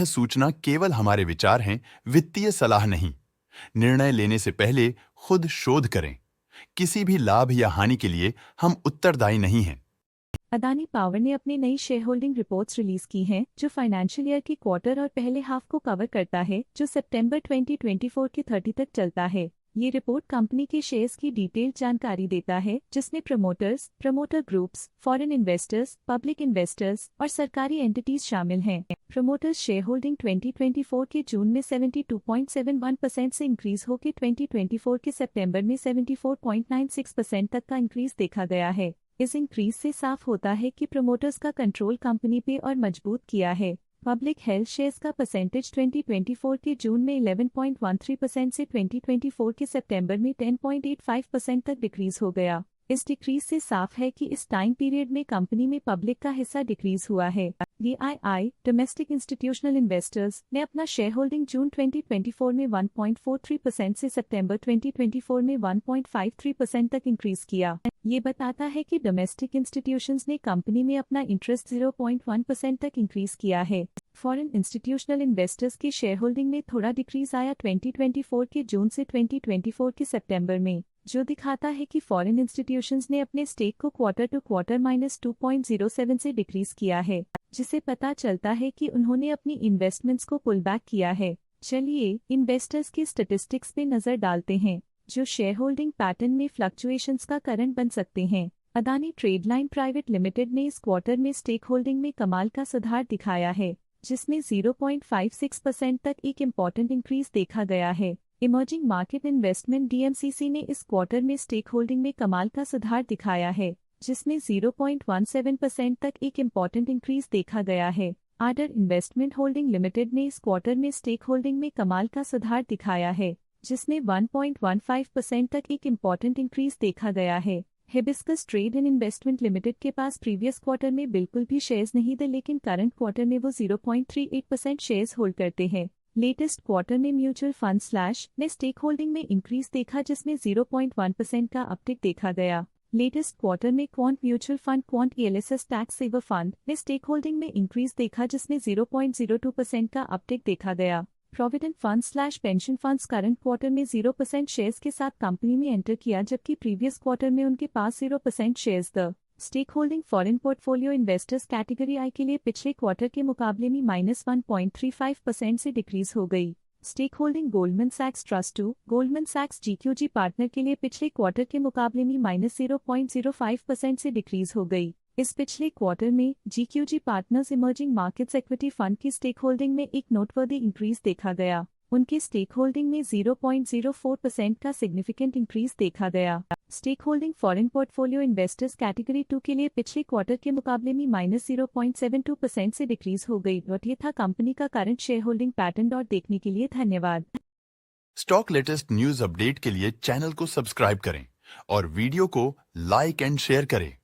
सूचना केवल हमारे विचार हैं, वित्तीय सलाह नहीं। निर्णय लेने से पहले खुद शोध करें। किसी भी लाभ या हानि के लिए हम उत्तरदायी नहीं हैं। अदानी पावर ने अपनी नई शेयर होल्डिंग रिपोर्ट्स रिलीज की हैं, जो फाइनेंशियल ईयर की क्वार्टर और पहले हाफ को कवर करता है, जो सितंबर 2024 के 30 तक चलता है। ये रिपोर्ट कंपनी के शेयर्स की डिटेल्ड जानकारी देता है, जिसमें promoters, promoter groups, foreign investors, public investors और सरकारी एंटिटीज शामिल हैं। प्रमोटर्स शेयर होल्डिंग 2024 के जून में 72.71% से इंक्रीज होकर 2024 के सितंबर में 74.96% तक का इंक्रीज देखा गया है। इस इंक्रीज से साफ होता है कि प्रमोटर्स का कंट्रोल कंपनी पे और मजबूत किया है। पब्लिक हेल्थ शेयर्स का परसेंटेज 2024 के जून में 11.13% से 2024 के सितंबर में 10.85% तक डिक्रीज हो गया। इस डिक्रीज से साफ है कि इस टाइम पीरियड में कंपनी में पब्लिक का हिस्सा डिक्रीज हुआ है। DII डोमेस्टिक इंस्टीट्यूशनल इन्वेस्टर्स ने अपना शेयर होल्डिंग जून 2024 में 1.43% से सितंबर 2024 में 1.53% तक इंक्रीज किया। ये बताता है कि डोमेस्टिक इंस्टीट्यूशंस ने कंपनी में अपना इंटरेस्ट 0.1% तक इंक्रीज किया है। फॉरेन इंस्टीट्यूशनल इन्वेस्टर्स की शेयर होल्डिंग में थोड़ा डिक्रीज आया 2024 के जून से 2024 के सितंबर में, जो दिखाता है कि फॉरेन इंस्टीट्यूशंस ने अपने स्टेक को क्वार्टर टू क्वार्टर -2.07 से डिक्रीज किया है, जिसे पता चलता है कि उन्होंने अपनी इन्वेस्टमेंट्स को पुल बैक किया है। चलिए इन्वेस्टर्स की स्टैटिस्टिक्स पे नजर डालते हैं, जो शेयर होल्डिंग पैटर्न में फ्लक्चुएशंस का कारण बन सकते हैं। अदानी ट्रेडलाइन प्राइवेट लिमिटेड ने इस क्वार्टर में स्टेक होल्डिंग में कमाल का सुधार दिखाया है, जिसमें 0.56% तक एक इम्पॉर्टेंट इंक्रीज देखा गया है। इमर्जिंग मार्केट इन्वेस्टमेंट DMCC ने इस क्वार्टर में स्टेक होल्डिंग में कमाल का सुधार दिखाया है, जिसमें 0.17% तक एक इम्पॉर्टेंट इंक्रीज देखा गया है। आडर इन्वेस्टमेंट होल्डिंग लिमिटेड ने इस क्वार्टर में स्टेक होल्डिंग में कमाल का सुधार दिखाया है, जिसमें 1.15% तक एक इम्पॉर्टेंट इंक्रीज देखा गया है। Hibiscus trade and investment limited के पास प्रीवियस क्वार्टर में बिल्कुल भी शेयर्स नहीं थे, लेकिन करंट क्वार्टर में वो 0.38% शेयर्स होल्ड करते हैं। लेटेस्ट क्वार्टर में म्यूचुअल फंड स्लैश ने स्टेक होल्डिंग में इंक्रीज देखा, जिसमें 0.1% का अपटिक देखा गया। लेटेस्ट क्वार्टर में quant mutual fund quant ELSS tax saver fund ने स्टेक होल्डिंग में इंक्रीज देखा, जिसमें 0.02% का अपटिक देखा गया। Provident fund slash pension funds current quarter में 0% शेयर्स के साथ कंपनी में एंटर किया, जबकि प्रीवियस क्वार्टर में उनके पास 0% shares the stake holding foreign portfolio investors category I के लिए पिछले क्वार्टर के मुकाबले में -1.35% से डिक्रीज हो गई। स्टेक होल्डिंग गोल्डमैन सैक्स ट्रस्ट 2 गोल्डमैन सैक्स GQG पार्टनर के लिए पिछले क्वार्टर के मुकाबले में -0.05% से डिक्रीज हो गई। इस पिछले क्वार्टर में GQG partners emerging markets equity fund की स्टेक होल्डिंग में एक नोटवर्दी इंक्रीज देखा गया। उनके स्टेक होल्डिंग में 0.04% का सिग्निफिकेंट इंक्रीज देखा गया। Stake holding foreign portfolio investors category 2 के लिए पिछले क्वार्टर के मुकाबले में -0.72% से डिक्रीज हो गई। और ये था कंपनी का करंट शेयर होल्डिंग पैटर्न। और देखने के लिए धन्यवाद। स्टॉक लेटेस्ट न्यूज अपडेट के लिए चैनल को सब्सक्राइब करें और वीडियो को लाइक एंड शेयर करें।